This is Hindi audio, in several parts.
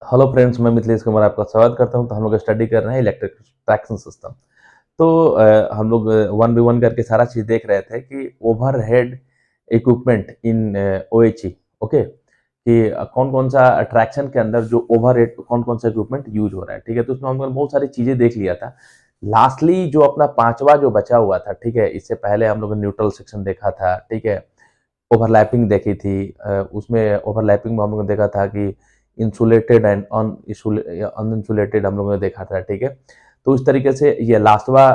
हेलो फ्रेंड्स, मैं मिथिलेश कुमार आपका स्वागत करता हूं। तो हम लोग स्टडी कर रहे हैं इलेक्ट्रिक ट्रैक्शन सिस्टम। तो हम लोग 1v1 करके सारा चीज़ देख रहे थे कि ओवरहेड इक्विपमेंट इन ओएचई, ओके, कि कौन कौन सा ट्रैक्शन के अंदर जो ओवरहेड कौन कौन सा इक्विपमेंट यूज हो रहा है। ठीक है, तो उसमें हमने बहुत सारी चीज़ें देख लिया था। लास्टली जो अपना पांचवा जो बचा हुआ था, ठीक है, इससे पहले हम लोग ने न्यूट्रल सेक्शन देखा था, ठीक है, ओवरलैपिंग देखी थी। उसमें ओवरलैपिंग में हम लोगों ने देखा था कि इंसुलेटेड एंड अनइंसुलेटेड हम लोगों ने देखा था। ठीक है, तो इस तरीके से ये लास्टवा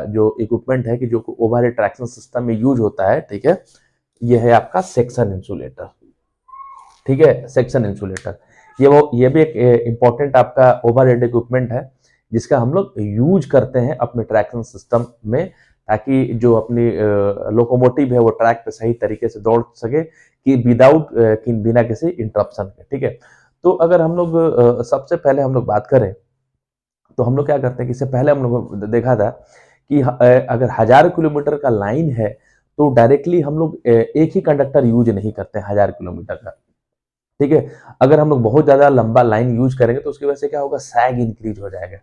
जो इक्विपमेंट है कि जो ओवरहेड ट्रैक्शन सिस्टम में यूज होता है, ठीक है, ये है आपका सेक्शन इंसुलेटर। ठीक है, सेक्शन इंसुलेटर ये भी एक इंपॉर्टेंट आपका ओवरहेड इक्विपमेंट है जिसका हम लोग यूज करते हैं अपने ट्रैक्शन सिस्टम में, ताकि जो अपनी लोकोमोटिव है वो ट्रैक पे सही तरीके से दौड़ सके कि विदाउट कि बिना किसी इंटरप्शन के। ठीक है, तो अगर हम लोग सबसे पहले हम लोग बात करें तो हम लोग क्या करते हैं कि इससे पहले हम लोग देखा था कि अगर 1000 किलोमीटर का लाइन है तो डायरेक्टली हम लोग एक ही कंडक्टर यूज नहीं करते 1000 किलोमीटर का। ठीक है, अगर हम लोग बहुत ज्यादा लंबा लाइन यूज करेंगे तो उसकी वजह से क्या होगा, सैग इंक्रीज हो जाएगा।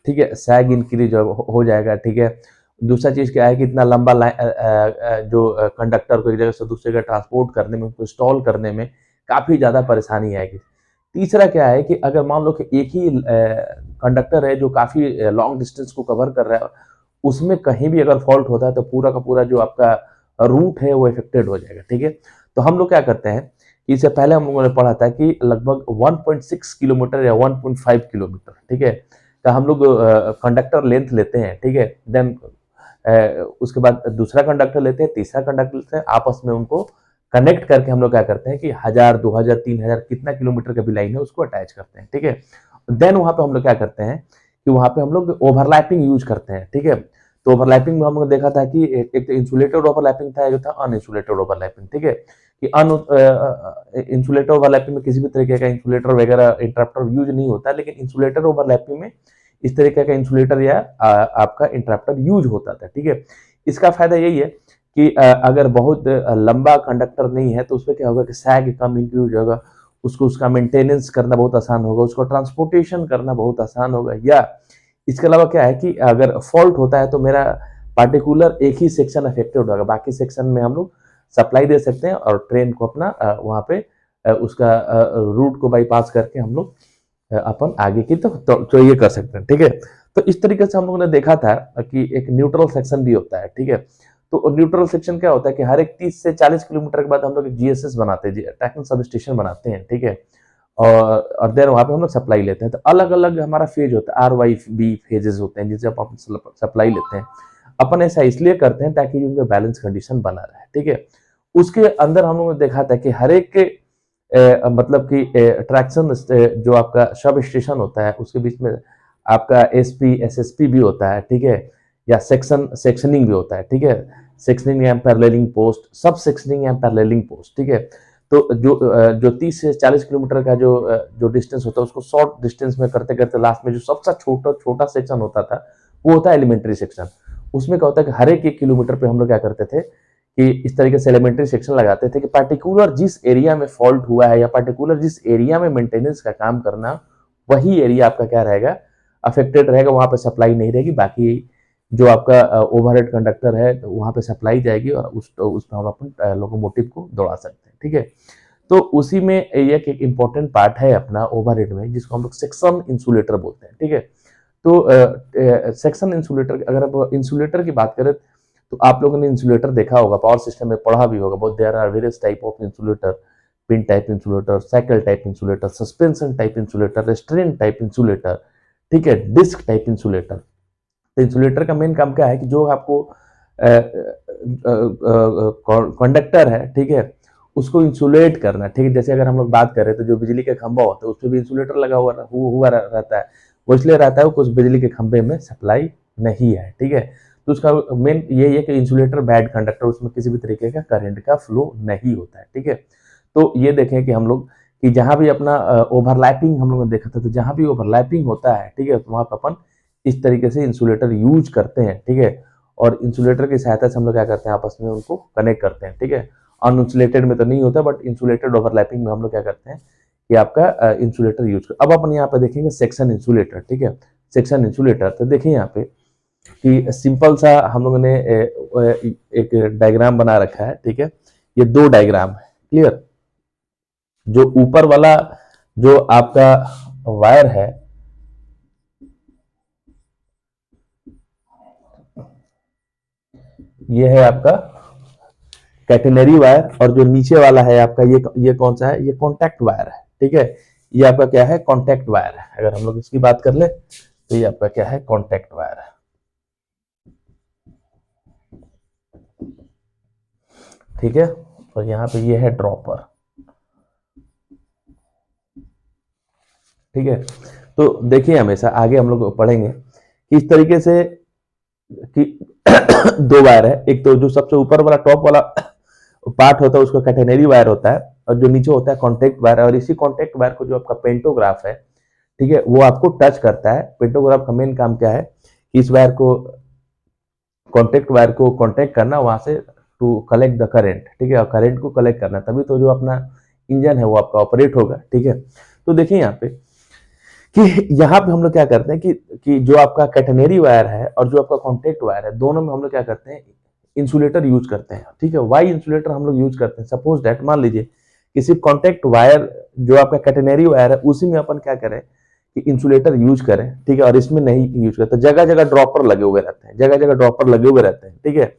ठीक है, सैग इंक्रीज हो जाएगा। ठीक है, दूसरा चीज क्या है कि इतना लंबा लाइन जो कंडक्टर को एक जगह से दूसरी जगह ट्रांसपोर्ट करने में, उसको इंस्टॉल करने में काफी ज्यादा परेशानी आएगी। तीसरा क्या है कि अगर मान लो कि एक ही कंडक्टर है जो काफी लॉन्ग डिस्टेंस को कवर कर रहा है, उसमें कहीं भी अगर फॉल्ट होता है तो पूरा का पूरा जो आपका रूट है वो इफेक्टेड हो जाएगा। ठीक है, तो हम लोग क्या करते हैं कि इससे पहले हम लोगों ने पढ़ा था कि लगभग 1.6 किलोमीटर या 1.5 किलोमीटर, ठीक है, का हम लोग कंडक्टर लेंथ लेते हैं। ठीक है, देन उसके बाद दूसरा कंडक्टर लेते हैं, तीसरा कंडक्टर लेते हैं, आपस में उनको कनेक्ट करके हम लोग क्या करते हैं कि 1000, 2000, 3000 कितना किलोमीटर का भी लाइन है उसको अटैच करते हैं। ठीक है, देन वहां पे हम लोग क्या करते हैं कि वहां पे हम लोग ओवरलैपिंग यूज करते हैं। ठीक है, तो ओवरलैपिंग में हम लोग देखा था कि एक तो इंसुलेटेड ओवरलैपिंग था, एक था अनइंसुलेटेड ओवरलैपिंग। ठीक है, कि अन इंसुलेटर ओवरलैपिंग में किसी भी तरीके का इंसुलेटर वगैरह इंटरप्टर यूज नहीं होता, लेकिन इंसुलेटर ओवरलैपिंग में इस तरीके का इंसुलेटर या आपका इंटरप्टर यूज होता था। ठीक है, इसका फायदा यही है कि अगर बहुत लंबा कंडक्टर नहीं है तो उसमें क्या होगा कि सैग कम इंक्रीज होगा, उसको उसका मेंटेनेंस करना बहुत आसान होगा, उसको ट्रांसपोर्टेशन करना बहुत आसान होगा। या इसके अलावा क्या है कि अगर फॉल्ट होता है तो मेरा पार्टिकुलर एक ही सेक्शन अफेक्टेड होगा, बाकी सेक्शन में हम लोग सप्लाई दे सकते हैं और ट्रेन को अपना वहाँ पे उसका रूट को बाईपास करके हम लोग अपन आगे की तो ये कर सकते हैं। ठीक है, तो इस तरीके से हम लोगों ने देखा था कि एक न्यूट्रल सेक्शन भी होता है। ठीक है, तो न्यूट्रल सेक्शन क्या होता है कि हर एक 30 से 40 किलोमीटर के बाद हम लोग एक जीएसएस बनाते हैं, ट्रैकिंग सब स्टेशन बनाते हैं। ठीक है, और देन वहाँ पे हम लोग सप्लाई लेते हैं। तो अलग अलग हमारा फेज होता है, RYB फेजेस होते हैं जिससे अपन सप्लाई लेते हैं। अपन ऐसा इसलिए करते हैं ताकि उनका बैलेंस कंडीशन बना रहे। ठीक है, उसके अंदर हम लोगों ने देखा था कि हर एक के मतलब कि ट्रैक्शन जो आपका सब स्टेशन होता है उसके बीच में आपका एसपी एसएसपी भी होता है। ठीक है, या सेक्शनिंग भी होता है। ठीक है, सेक्शनिंग एंड पैरेललिंग पोस्ट, सब सेक्शनिंग एंड पैरेललिंग पोस्ट। ठीक है, तो जो 30 से 40 किलोमीटर का जो डिस्टेंस होता है उसको शॉर्ट डिस्टेंस में करते करते लास्ट में जो सबसे छोटा छोटा सेक्शन होता था वो होता है एलिमेंट्री सेक्शन। उसमें क्या होता है कि हर एक 1 किलोमीटर पे हम लोग क्या करते थे कि इस तरीके से एलिमेंट्री सेक्शन लगाते थे कि पर्टिकुलर जिस एरिया में फॉल्ट हुआ है या पर्टिकुलर जिस एरिया में मेंटेनेंस का काम करना, वही एरिया आपका क्या रहेगा, अफेक्टेड रहेगा, वहां पे सप्लाई नहीं रहेगी। बाकी जो आपका ओवरहेड कंडक्टर है तो वहां पे सप्लाई जाएगी और उसमें हम अपन लोकोमोटिव को दौड़ा सकते हैं। ठीक है, तो उसी में एक इम्पोर्टेंट पार्ट है अपना ओवरहेड में जिसको हम लोग सेक्शन इंसुलेटर बोलते हैं। ठीक है, तो सेक्शन इंसुलेटर, अगर आप इंसुलेटर की बात करें तो आप लोगों ने इंसुलेटर देखा होगा, पावर सिस्टम में पढ़ा भी होगा बहुत। There are various type of insulator, pin type insulator, shackle type insulator, suspension type insulator, restraint type insulator, ठीक है, डिस्क टाइप इंसुलेटर। तो इंसुलेटर का मेन काम क्या है कि जो आपको कंडक्टर है, ठीक है, उसको इंसुलेट करना। ठीक है, जैसे अगर हम लोग बात करें तो जो बिजली के खंभा होता है उस पर भी इंसुलेटर लगा हुआ रहता है। वो इसलिए रहता है कुछ बिजली के खंभे में सप्लाई नहीं है। ठीक है, तो उसका मेन यही है कि इंसुलेटर बैड कंडक्टर, उसमें किसी भी तरीके का करंट का फ्लो नहीं होता है। ठीक है, तो ये देखें कि हम लोग कि जहां भी अपना ओवरलैपिंग हम लोगों ने देखा था, तो जहां भी ओवरलैपिंग होता है, ठीक है, तो वहां पर अपन इस तरीके से इंसुलेटर यूज करते हैं। ठीक है, और इंसुलेटर की सहायता से हम लोग क्या करते हैं, आपस में उनको कनेक्ट करते हैं। ठीक है, अनइंसुलेटेड में तो नहीं होता, बट इंसुलेटेड ओवरलैपिंग में हम लोग क्या करते हैं कि आपका इंसुलेटर यूज कर। अब अपन यहाँ पे देखेंगे सेक्शन इंसुलेटर, ठीक है, सेक्शन इंसुलेटर। तो देखिए यहाँ पे कि सिंपल सा हम लोगों ने एक डायग्राम बना रखा है, ठीक है, ये दो डायग्राम है, क्लियर। जो ऊपर वाला जो आपका वायर है, ये है आपका कैटेनरी वायर, और जो नीचे वाला है आपका ये कौन सा है, ये कॉन्टैक्ट वायर है, ठीक है। ये आपका क्या है, कॉन्टैक्ट वायर है। अगर हम लोग इसकी बात कर ले तो ये आपका क्या है, कॉन्टैक्ट वायर है, ठीक है। और यहाँ पे ये है ड्रॉपर, ठीक है। तो देखिए हमेशा आगे हम लोग पढ़ेंगे कि इस तरीके से कि दो वायर है, एक तो जो सबसे ऊपर वाला टॉप वाला पार्ट होता है उसको कैटेनरी वायर होता है, और जो नीचे होता है कॉन्टैक्ट वायर। और इसी कॉन्टैक्ट वायर को जो आपका पेंटोग्राफ है, ठीक है, वो आपको टच करता है। पेंटोग्राफ का मेन काम क्या है कि इस वायर को, कॉन्टैक्ट वायर को कॉन्टैक्ट करना, वहां से टू कलेक्ट द करंट, ठीक है, और करंट को कलेक्ट करना, तभी तो जो अपना इंजन है वो आपका ऑपरेट होगा, ठीक है। तो देखिए यहाँ पे कि यहाँ पे हम लोग क्या करते हैं कि जो आपका कैटेनरी वायर है और जो आपका कॉन्टैक्ट वायर है, दोनों में हम लोग क्या करते हैं, इंसुलेटर यूज करते हैं, ठीक है। वाई इंसुलेटर हम लोग यूज करते हैं। सपोज दैट, मान लीजिए कि सिर्फ कॉन्टैक्ट वायर जो आपका कैटेनरी वायर है उसी में अपन क्या करें कि इंसुलेटर यूज करें, ठीक है, और इसमें नहीं यूज करते। जगह जगह ड्रॉपर लगे हुए रहते हैं, जगह जगह ड्रॉपर लगे हुए रहते हैं, ठीक है।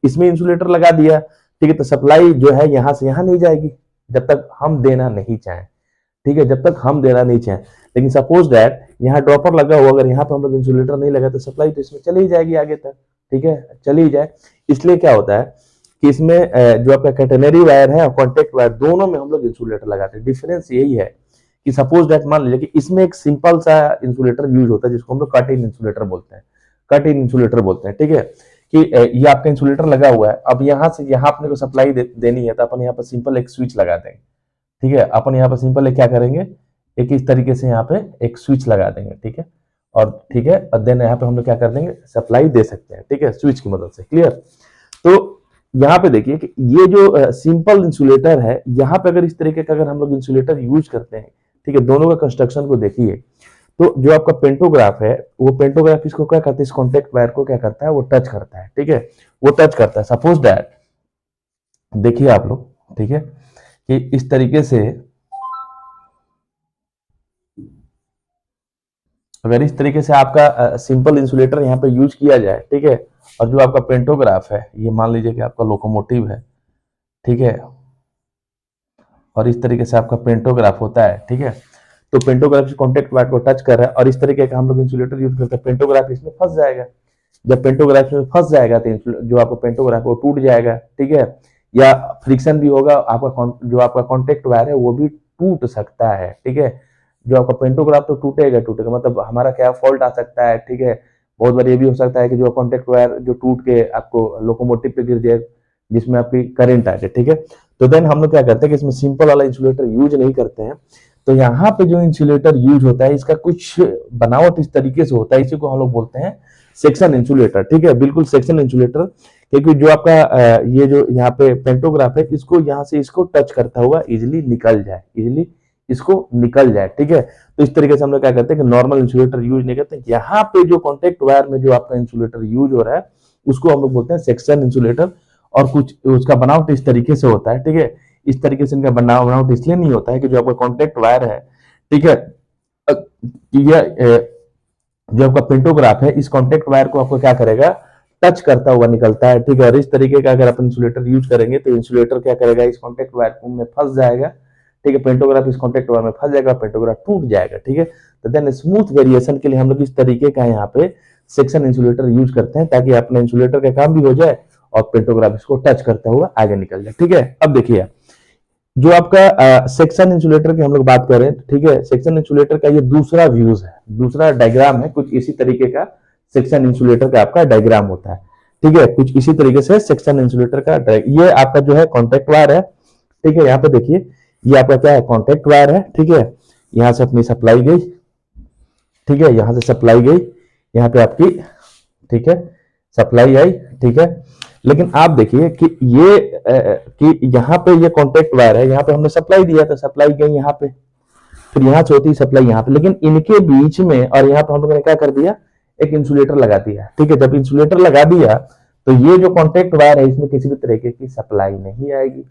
इसमें इंसुलेटर लगा दिया, ठीक है, तो सप्लाई जो है यहाँ से यहाँ नहीं जाएगी जब तक हम देना नहीं चाहें, ठीक है, जब तक हम देना नहीं चाहें। लेकिन सपोज दैट यहाँ ड्रॉपर लगा हुआ, अगर यहाँ पे हम लोग इंसुलेटर नहीं लगा तो सप्लाई तो इसमें चली ही जाएगी आगे तक, ठीक है, चली ही जाए। इसलिए क्या होता है कि इसमें जो आपका कैटेनरी वायर है और कॉन्टैक्ट वायर, दोनों में हम लोग इंसुलेटर लगाते हैं। डिफरेंस यही है कि सपोज दैट मान लीजिए कि इसमें एक सिंपल सा इंसुलेटर यूज होता है जिसको हम लोग कट इन इंसुलेटर बोलते हैं, कट इन इंसुलेटर बोलते हैं, ठीक है। कि ये आपका इंसुलेटर लगा हुआ है, अब यहाँ से यहाँ अपने को सप्लाई देनी है, तो अपन यहाँ पर सिंपल एक स्विच लगा देंगे, ठीक है। अपन यहाँ पर सिंपल क्या करेंगे, एक इस तरीके से यहाँ पे एक स्विच लगा देंगे, ठीक है, और ठीक है, और देन यहाँ पे हम लोग क्या कर देंगे, सप्लाई दे सकते हैं, ठीक है, स्विच की मदद से, क्लियर। तो यहाँ पे देखिए कि ये जो सिंपल इंसुलेटर है, यहाँ पे अगर इस तरीके का अगर हम लोग इंसुलेटर यूज करते हैं, ठीक है, दोनों का कंस्ट्रक्शन को देखिए, तो जो आपका पेंटोग्राफ है, वो पेंटोग्राफ इसको क्या करता है, इस कॉन्टैक्ट वायर को क्या करता है, वो टच करता है, ठीक है, वो टच करता है। सपोज दैट देखिए आप लोग, ठीक है, कि इस तरीके से अगर इस तरीके से आपका सिंपल इंसुलेटर यहाँ पे यूज किया जाए, ठीक है, और जो आपका पेंटोग्राफ है, ये मान लीजिए कि आपका लोकोमोटिव है, ठीक है, और इस तरीके से आपका पेंटोग्राफ होता है, ठीक है। तो पेंटोग्राफ से कॉन्टैक्ट वायर को टच कर रहा है और इस तरीके का हम लोग इंसुलेटर यूज करते हैं, पेंटोग्राफ इसमें फंस जाएगा। जब पेंटोग्राफ में फंस जाएगा तो जो आपका पेंटोग्राफ वो टूट जाएगा, ठीक है, या फ्रिक्शन भी होगा, आपका जो आपका कॉन्टैक्ट वायर है वो भी टूट सकता है, ठीक है। जो आपका पेंटोग्राफ तो टूटेगा टूटेगा, मतलब हमारा क्या फॉल्ट आ सकता है, ठीक है। बहुत बार ये भी हो सकता है कि जो कॉन्टैक्ट वायर जो टूट के आपको लोकोमोटिव पे गिर जाए, जिसमें आपकी करंट आ जाए, ठीक है। तो देन हम लोग क्या करते हैं कि इसमें सिंपल वाला इंसुलेटर यूज नहीं करते हैं। तो यहाँ पे जो इंसुलेटर यूज होता है, इसका कुछ बनावट इस तरीके से होता है, इसी को हम लोग बोलते हैं सेक्शन इंसुलेटर, ठीक है, बिल्कुल सेक्शन इंसुलेटर। क्योंकि जो आपका ये जो यहाँ पे पेंटोग्राफ है, इसको यहाँ से इसको टच करता हुआ इजिली निकल जाए, इजिली इसको निकल जाए, ठीक है। तो इस तरीके से हम लोग क्या करते हैं कि नॉर्मल इंसुलेटर यूज नहीं करते। यहाँ पे जो कॉन्टैक्ट वायर में जो आपका इंसुलेटर यूज हो रहा है, उसको हम लोग बोलते हैं सेक्शन इंसुलेटर। और कुछ उसका बनावट इस तरीके से होता है, ठीक है। इस तरीके से इनका बनावट इसलिए नहीं होता है कि जो आपका कॉन्टैक्ट वायर है, ठीक है, यह जो आपका पेंटोग्राफ है, इस कॉन्टैक्ट वायर को आपको क्या करेगा, टच करता हुआ निकलता है, ठीक है। और इस तरीके का अगर अपन इंसुलेटर यूज करेंगे तो इंसुलेटर क्या करेगा, इस कॉन्टैक्ट वायर में फंस जाएगा, ठीक है, पेंटोग्राफ इस कॉन्टैक्ट वायर में फंस जाएगा, पेंटोग्राफ टूट जाएगा, ठीक है। तो देन स्मूथ वेरिएशन के लिए हम लोग इस तरीके का यहाँ पे सेक्शन इंसुलेटर यूज करते हैं, ताकि अपने इंसुलेटर का काम भी हो जाए और पेंटोग्राफ इसको टच करता हुआ आगे निकल जाए, ठीक है। अब देखिए जो आपका सेक्शन इंसुलेटर की हम लोग बात करें, ठीक है, सेक्शन इंसुलेटर का ये दूसरा व्यूज है, दूसरा डायग्राम है, कुछ इसी तरीके का सेक्शन इंसुलेटर का आपका डायग्राम होता है, ठीक है, कुछ इसी तरीके से सेक्शन इंसुलेटर का ये आपका जो है कॉन्टैक्ट वायर है, ठीक है। यहाँ पे देखिए ये आपका क्या है, कॉन्टैक्ट वायर है, ठीक है। यहाँ से अपनी सप्लाई गई, ठीक है, यहाँ से सप्लाई गई, यहाँ पे आपकी, ठीक है, सप्लाई आई, ठीक है। लेकिन आप देखिए कि ये कि यहाँ पे ये कॉन्टैक्ट वायर है, यहाँ पे हमने सप्लाई दिया था, सप्लाई गई यहाँ पे, फिर यहाँ से होती है सप्लाई यहाँ पे, लेकिन इनके बीच में और यहाँ पे हम लोगों ने क्या कर दिया, एक इंसुलेटर लगा दिया, ठीक है। जब इंसुलेटर लगा दिया तो ये जो कॉन्टेक्ट वायर है इसमें किसी भी तरीके की सप्लाई नहीं आएगी,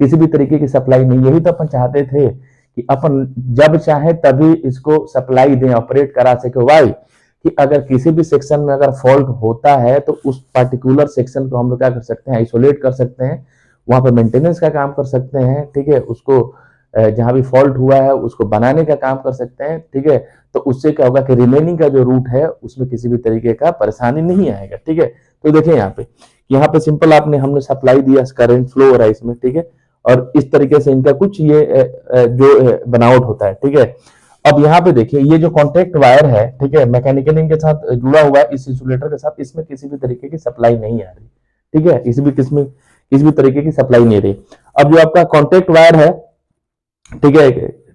किसी भी तरीके की सप्लाई नहीं। यही तो अपन चाहते थे कि अपन जब चाहे तभी इसको सप्लाई दें, ऑपरेट करा सके। वाई कि अगर किसी भी सेक्शन में अगर फॉल्ट होता है तो उस पर्टिकुलर सेक्शन को हम लोग क्या कर सकते हैं, आइसोलेट कर सकते हैं, वहां पर मेंटेनेंस का काम कर सकते हैं, ठीक है। उसको जहां भी फॉल्ट हुआ है उसको बनाने का काम कर सकते हैं, ठीक है। तो उससे क्या होगा कि रिमेनिंग का जो रूट है उसमें किसी भी तरीके का परेशानी नहीं आएगा, ठीक है। तो देखिए यहाँ पे सिंपल आपने हमने सप्लाई दिया, करंट फ्लो हो रहा है इसमें, ठीक है। और इस तरीके से इनका कुछ ये जो बनावट होता है, ठीक है। अब यहाँ पे देखिए ये जो कॉन्टेक्ट वायर है, ठीक है, मैकेनिकल इनके साथ जुड़ा हुआ है, इस इंसुलेटर के साथ, इसमें किसी भी तरीके की सप्लाई नहीं आ रही, ठीक है। किसी भी तरीके की सप्लाई नहीं रही। अब जो आपका कॉन्टेक्ट वायर है, ठीक है,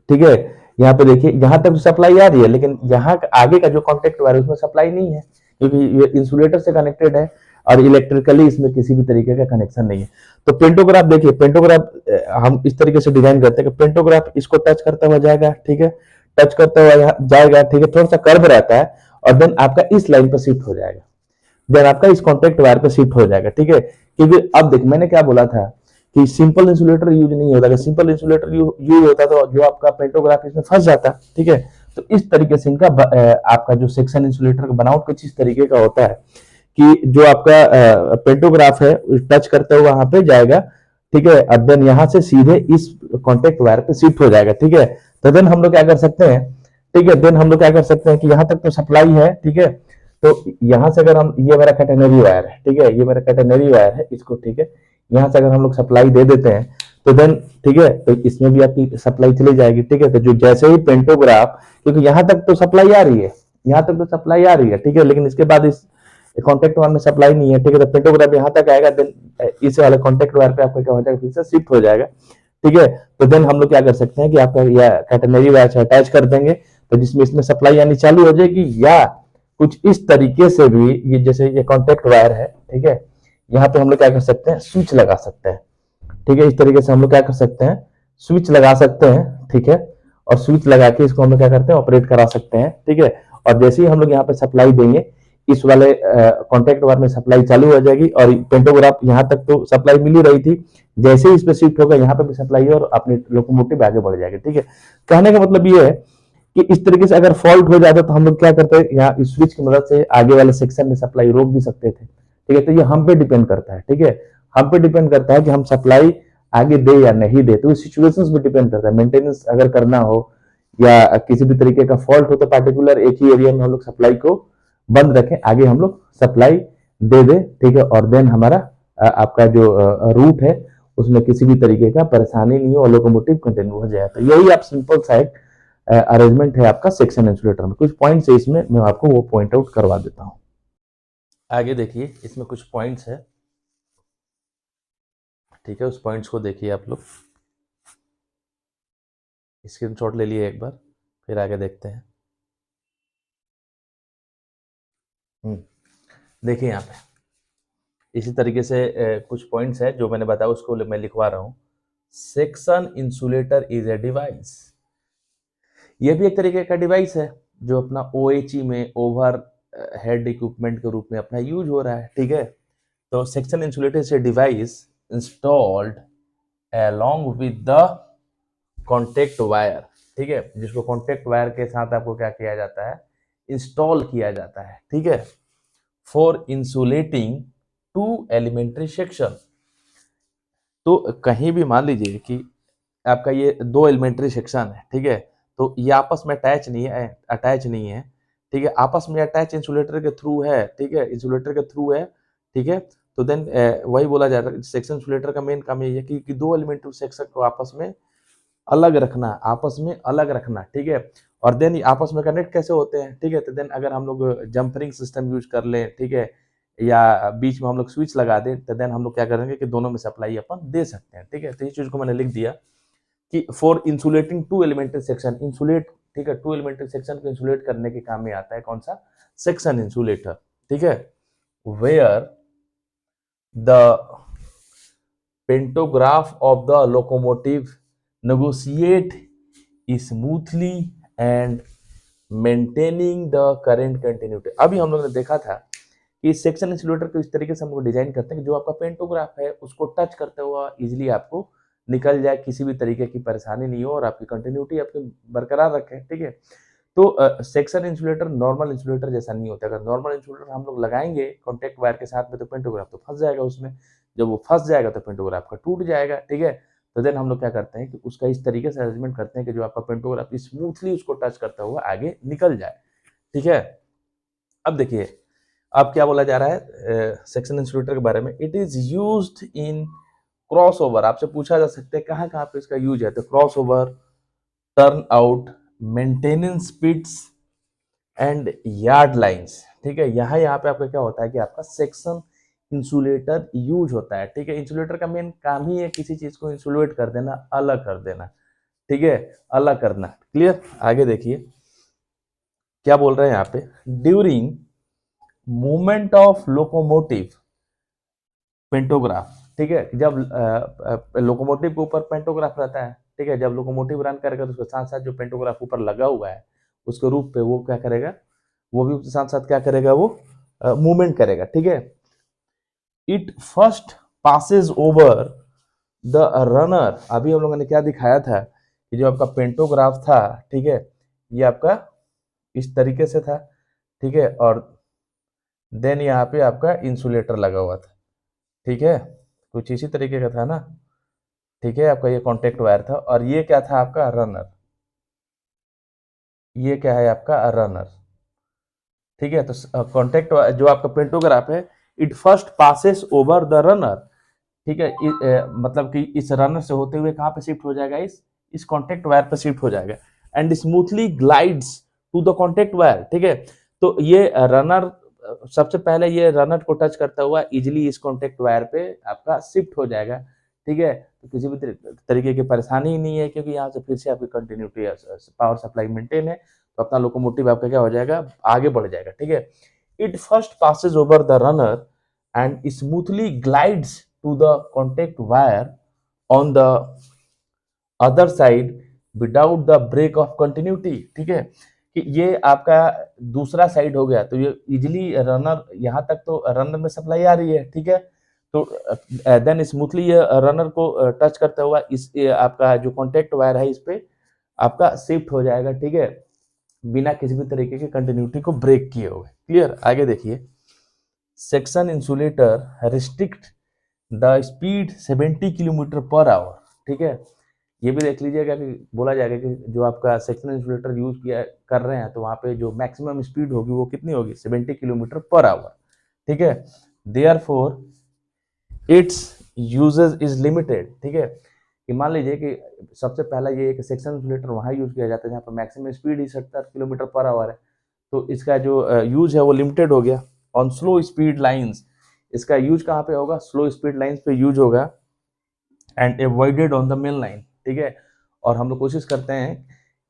ठीक है, यहाँ पे देखिए यहाँ तक सप्लाई आ रही है, लेकिन यहाँ आगे का जो कॉन्टेक्ट वायर है उसमें सप्लाई नहीं है, क्योंकि ये इंसुलेटर से कनेक्टेड है और इलेक्ट्रिकली इसमें किसी भी तरीके का कनेक्शन नहीं है। तो पेंटोग्राफ देखिए, पेंटोग्राफ हम इस तरीके से डिजाइन करते हैं कि पेंटोग्राफ इसको टच करता हुआ जाएगा, ठीक है, टच करता हुआ जाएगा, ठीक है, थोड़ा सा कर्व रहता है, और देन आपका इस लाइन पर शिफ्ट हो जाएगा, देन आपका इस कॉन्टेक्ट वायर पे शिफ्ट हो जाएगा, ठीक है। क्योंकि अब देख मैंने क्या बोला था कि सिंपल इंसुलेटर यूज नहीं होता, सिंपल इंसुलेटर यूज होता तो जो आपका पेंटोग्राफ इसमें फंस जाता, ठीक है। तो इस तरीके से इनका आपका जो सेक्शन इंसुलेटर का बनावट कुछ इस तरीके का होता है कि जो आपका पेंटोग्राफ है टच करते हुए वहां पे जाएगा, ठीक है, और देन यहाँ से सीधे इस कॉन्टेक्ट वायर पे शिफ्ट हो जाएगा, ठीक है। तो देन हम लोग क्या कर सकते हैं, ठीक है, देन हम लोग क्या कर सकते हैं कि यहाँ तक तो सप्लाई है, ठीक है। तो यहाँ से अगर हम, ये मेरा कैटेनरी वायर है, ठीक है, ये मेरा कैटेनरी वायर है इसको, ठीक है, यहाँ से अगर हम लोग सप्लाई दे देते हैं तो देन, ठीक है, तो इसमें भी आपकी सप्लाई चली जाएगी, ठीक है। तो जो जैसे ही पेंटोग्राफ, क्योंकि यहाँ तक तो सप्लाई आ रही है, यहाँ तक तो सप्लाई आ रही है, ठीक है, लेकिन इसके बाद इस कॉन्टेक्ट वायर में सप्लाई नहीं है, ठीक है। तो पेंटोग्राफ यहाँ तक आएगा, देन इस वाले कॉन्टेक्ट वायर पे आपका क्या हो जाएगा, फिर से शिफ्ट हो जाएगा, ठीक है। तो देन हम लोग क्या कर सकते हैं कि आपका या कैटेनरी वायर से अटैच कर देंगे, तो जिसमें इसमें सप्लाई आनी चालू हो जाएगी, या कुछ इस तरीके से भी, ये जैसे ये कॉन्टेक्ट वायर है, ठीक है, यहाँ पे हम लोग क्या कर सकते हैं, स्विच लगा सकते हैं, ठीक है। इस तरीके से हम लोग क्या कर सकते हैं, स्विच लगा सकते हैं, ठीक है। और स्विच लगा के इसको हम लोग क्या करते हैं, ऑपरेट करा सकते हैं, ठीक है। और जैसे ही हम लोग यहाँ पे सप्लाई देंगे, इस वाले कॉन्टेक्ट वायर में सप्लाई चालू हो जाएगी, और पेंटोग्राफ यहाँ तक तो सप्लाई मिल ही रही थी, जैसे ही इस पे शिफ्ट होगा यहाँ पे भी सप्लाई है और अपनी लोकोमोटिव आगे बढ़ जाएगी, ठीक है। कहने का मतलब ये है कि इस तरीके से अगर फॉल्ट हो जाता तो हम लोग क्या करते हैं, यहाँ इस स्विच की मदद से आगे वाले सेक्शन में सप्लाई रोक भी सकते थे, ठीक है। तो ये हम पे डिपेंड करता है, ठीक है, हम पे डिपेंड करता है कि हम सप्लाई आगे दे या नहीं दे। तो सिचुएशंस पे डिपेंड करता है, मेंटेनेंस अगर करना हो या किसी भी तरीके का फॉल्ट हो तो पार्टिकुलर एक ही एरिया में हम लोग सप्लाई को बंद रखें, आगे हम लोग सप्लाई दे दे, ठीक है। और देन हमारा आपका जो रूट है उसमें किसी भी तरीके का परेशानी नहीं हो और लोकोमोटिव कंटिन्यू हो जाए। तो यही आप सिंपल सा एक अरेंजमेंट है आपका सेक्शन इंसुलेटर में। कुछ पॉइंट्स है इसमें, मैं आपको वो पॉइंट आउट करवा देता हूँ। आगे देखिए इसमें कुछ पॉइंट्स है, ठीक है, उस पॉइंट्स को देखिए आप लोग, स्क्रीनशॉट ले लिए एक बार, फिर आगे देखते हैं। देखिए यहाँ पे इसी तरीके से कुछ पॉइंट्स है जो मैंने बताया उसको मैं लिखवा रहा हूँ। Section insulator is a device, ये भी एक तरीके का डिवाइस है जो अपना OHE में ओवर हेड इक्विपमेंट के रूप में अपना यूज हो रहा है, ठीक है। तो section insulator is a device installed along with the contact wire, ठीक है, जिसको कॉन्टेक्ट वायर के साथ आपको क्या किया जाता है, इंस्टॉल किया जाता है, ठीक है, for insulating two elementary section. तो कहीं भी मान लीजिए कि आपका ये दो एलिमेंट्री सेक्शन है, ठीक है, तो ये आपस में अटैच नहीं है, ठीक है, आपस में अटैच इंसुलेटर के थ्रू है, ठीक है, इंसुलेटर के थ्रू है, ठीक है। तो देन वही बोला जाता है, सेक्शन इंसुलेटर का मेन काम यही है कि दो एलिमेंट्री सेक्शन को आपस में अलग रखना, आपस में अलग रखना, ठीक है। और देन आपस में कनेक्ट कैसे होते हैं, ठीक है। तो देन अगर हम लोग जंपरिंग सिस्टम यूज कर लें, ठीक है, या बीच में हम लोग स्विच लगा दें, तो देन हम लोग क्या करेंगे कि दोनों में सप्लाई अपन दे सकते हैं, ठीक है। तो इस चीज को मैंने लिख दिया कि for insulating two elementary section, insulate, ठीक है, टू एलिमेंट्री सेक्शन को इंसुलेट करने के काम में आता है कौन सा, सेक्शन इंसुलेटर, ठीक है। Where the pantograph of the locomotive negotiate smoothly and maintaining the current continuity. अभी हम लोगों ने देखा था कि सेक्शन इंसुलेटर को इस तरीके से हम लोग डिजाइन करते हैं कि जो आपका पेंटोग्राफ है उसको टच करते हुआ इजीली आपको निकल जाए, किसी भी तरीके की परेशानी नहीं हो और आपकी कंटिन्यूटी आपकी बरकरार रखें, ठीक है। तो सेक्शन इंसुलेटर नॉर्मल इंसुलेटर जैसा नहीं होता। अगर नॉर्मल इंसुलेटर हम लोग लगाएंगे कॉन्टेक्ट वायर के साथ में तो पेंटोग्राफ तो फंस जाएगा उसमें। जब वो फंस जाएगा तो पेंटोग्राफ का टूट जाएगा, ठीक है। तो देन हम लोग क्या करते हैं कि उसका इस तरीके से अरेंजमेंट करते हैं कि जो आपका पेंटोग्राफ स्मूथली उसको टच करता हुआ आगे निकल जाए, ठीक है। अब देखिए अब क्या बोला जा रहा है सेक्शन इंसुलेटर के बारे में। It is used in cross over. आपसे पूछा जा सकता है कहाँ कहाँ पे इसका यूज है, तो cross over, turn out, maintenance pits and yard lines, ठीक है। यहाँ पे आपका क्या होता है कि आपका सेक्शन इंसुलेटर यूज होता है, ठीक है। इंसुलेटर का मेन काम ही है किसी चीज को इंसुलेट कर देना, अलग कर देना, ठीक है, अलग करना। क्लियर। आगे देखिए क्या बोल रहे हैं यहाँ पे। During movement of locomotive pantograph, ठीक है। जब लोकोमोटिव के ऊपर पेंटोग्राफ रहता है, ठीक है, जब लोकोमोटिव रन करेगा तो उसके साथ साथ जो पेंटोग्राफ ऊपर लगा हुआ है उसके रूप पे वो क्या करेगा, वो भी उसके साथ साथ क्या करेगा, वो मूवमेंट करेगा, ठीक है। It first passes over the runner. अभी हम लोगों ने क्या दिखाया था कि जो आपका पेंटोग्राफ था, ठीक है, ये आपका इस तरीके से था, ठीक है, और देन यहाँ पे आपका इंसुलेटर लगा हुआ था, ठीक है, कुछ इसी तरीके का था ना, ठीक है। आपका ये कॉन्टेक्ट वायर था और ये क्या था आपका रनर, ये क्या है आपका रनर, ठीक है। तो कॉन्टेक्ट जो आपका पेंटोग्राफ है, it first passes over the runner, ठीक है। मतलब कि इस रनर से होते हुए कहाँ पे शिफ्ट हो जाएगा, इस कॉन्टेक्ट वायर पे शिफ्ट हो जाएगा and smoothly glides to the contact wire, ठीक है। तो ये रनर सबसे पहले ये रनर को टच करता हुआ इजिली इस कॉन्टेक्ट वायर पे आपका शिफ्ट हो जाएगा, ठीक है। तो किसी भी तरीके की परेशानी ही नहीं है क्योंकि यहाँ से फिर से आपकी कंटिन्यूटी पावर सप्लाई मेंटेन है, तो अपना लोकोमोटिव आपका क्या हो जाएगा, आगे बढ़ जाएगा, ठीक है। It first passes over the runner and smoothly glides to the contact wire on the other side without the break of continuity, ठीक है। कि ये आपका दूसरा साइड हो गया तो ये इजिली रनर यहाँ तक तो रनर में सप्लाई आ रही है, ठीक है। तो देन स्मूथली ये रनर को टच करता हुआ इस आपका जो कॉन्टेक्ट वायर है इस पे आपका शिफ्ट हो जाएगा, ठीक है, बिना किसी भी तरीके की कंटिन्यूटी को ब्रेक किए हुए। क्लियर। आगे देखिए। Section insulator restrict the speed 70 kilometre पर आवर, ठीक है। ये भी देख लीजिएगा कि बोला जाएगा कि जो आपका सेक्शन इंसुलेटर यूज किया कर रहे हैं तो वहाँ पे जो मैक्सिमम स्पीड होगी वो कितनी होगी, 70 किलोमीटर पर आवर, ठीक है। Therefore its usage is limited, ठीक है। कि मान लीजिए कि सबसे पहला ये एक सेक्शन इंसुलेटर वहाँ यूज किया जाता है जहाँ पर मैक्सिमम स्पीड ही 70 किलोमीटर पर आवर है, तो इसका जो यूज है वो लिमिटेड हो गया। ऑन स्लो स्पीड लाइंस, इसका यूज कहाँ पे होगा, स्लो स्पीड लाइंस पे यूज होगा and avoided on the main line, ठीक है। और हम लोग कोशिश करते हैं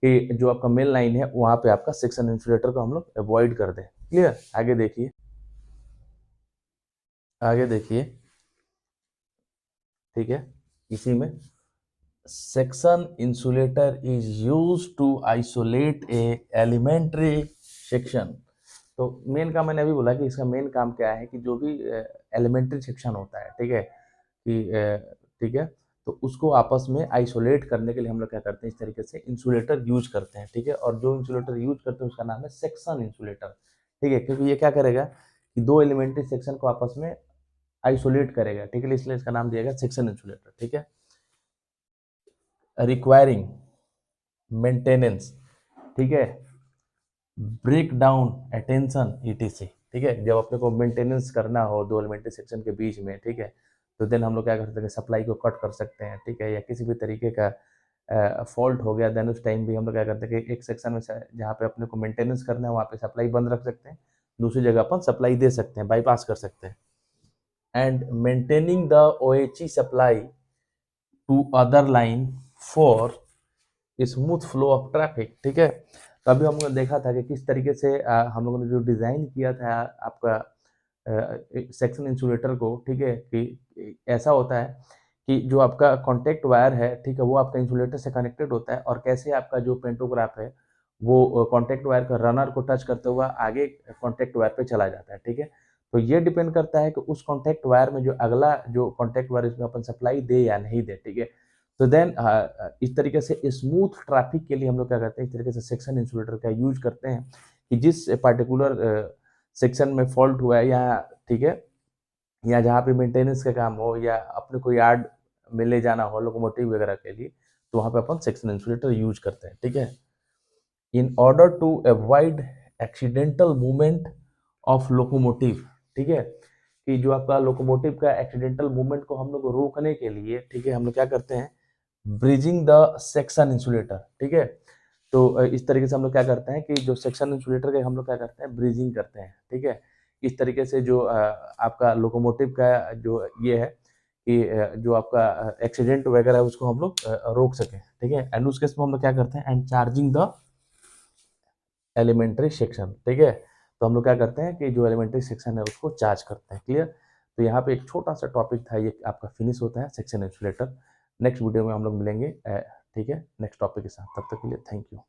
कि जो आपका मेन लाइन है वहाँ पे आपका सेक्शन इंसुलेटर को हम लोग अवॉइड कर दें। क्लियर। आगे देखिए, आगे देखिए, ठीक है। इसी में section insulator is use to isolate a elementary section. तो मेन काम मैंने अभी बोला कि इसका मेन काम क्या है कि जो भी एलिमेंट्री सेक्शन होता है, ठीक है, कि ठीक है, तो उसको आपस में आइसोलेट करने के लिए हम लोग क्या करते हैं, इस तरीके से इंसुलेटर यूज करते हैं, ठीक है। और जो इंसुलेटर यूज करते हैं उसका नाम है सेक्शन इंसुलेटर, ठीक है, क्योंकि ये क्या करेगा कि दो एलिमेंट्री सेक्शन को आपस में आइसोलेट करेगा, ठीक है, इसलिए इसका नाम दिया गया सेक्शन इंसुलेटर, ठीक है। रिक्वायरिंग मेंटेनेंस, ठीक है, ब्रेक डाउन अटेंशन ईटीसी, ठीक है। जब अपने को मेंटेनेंस करना हो दो एलिमेंट्री सेक्शन के बीच में, ठीक है, तो देन हम लोग क्या कर सकते हैं, सप्लाई को कट कर सकते हैं, ठीक है, या किसी भी तरीके का फॉल्ट हो गया देन उस टाइम भी हम लोग क्या करते हैं कि एक सेक्शन में जहाँ पे अपने को मेंटेनेंस करना है वहाँ पे सप्लाई बंद रख सकते हैं, दूसरी जगह अपन सप्लाई दे सकते हैं, बाईपास कर सकते हैं। And maintaining the OHE supply to other line for smooth flow of traffic, ठीक है। तो अभी हम लोगों ने देखा था कि किस तरीके से हम लोगों ने जो डिज़ाइन किया था आपका सेक्शन इंसुलेटर को, ठीक है, कि ऐसा होता है कि जो आपका कॉन्टैक्ट वायर है, ठीक है, वो आपका इंसुलेटर से कनेक्टेड होता है और कैसे आपका जो पेंटोग्राफ है, वो कॉन्टैक्ट वायर का रनर को टच करते हुए आगे कॉन्टैक्ट वायर पे चला जाता है, ठीक है। तो ये डिपेंड करता है कि उस कॉन्टैक्ट वायर में जो अगला जो कॉन्टैक्ट वायर इसमें अपन सप्लाई दे या नहीं दे, ठीक है। तो देन इस तरीके से स्मूथ ट्रैफिक के लिए हम लोग क्या करते हैं, इस तरीके से सेक्शन इंसुलेटर का यूज़ करते हैं कि जिस पार्टिकुलर सेक्शन में फॉल्ट हुआ है या ठीक है, या जहाँ पे मेंटेनेंस का काम हो या अपने को यार्ड में ले जाना हो लोकोमोटिव वगैरह के लिए, तो वहाँ पे अपन सेक्शन इंसुलेटर यूज़ करते हैं, ठीक है। In order to avoid accidental movement of locomotive, ठीक है, कि जो आपका लोकोमोटिव का एक्सीडेंटल मूवमेंट को हम लोग रोकने के लिए, ठीक है, हम लोग क्या करते हैं, ब्रिजिंग द सेक्शन इंसुलेटर, ठीक है। तो इस तरीके से हम लोग क्या करते हैं कि जो सेक्शन इंसुलेटर के हम लोग क्या करते हैं, ब्रिजिंग करते हैं, ठीक है। इस तरीके से जो आपका लोकोमोटिव का जो ये है कि जो आपका एक्सीडेंट वगैरह है उसको हम लोग रोक सकें, ठीक है। एंड उस केस में हम लोग क्या करते हैं, and charging the elementary section, ठीक है। तो हम लोग क्या करते हैं कि जो एलिमेंट्री सेक्शन है उसको चार्ज करते हैं, क्लियर। तो यहाँ पे एक छोटा सा टॉपिक था, ये आपका फिनिश होता है सेक्शन इंसुलेटर। नेक्स्ट वीडियो में हम लोग मिलेंगे ठीक है, नेक्स्ट टॉपिक के साथ। तब तक के लिए थैंक यू।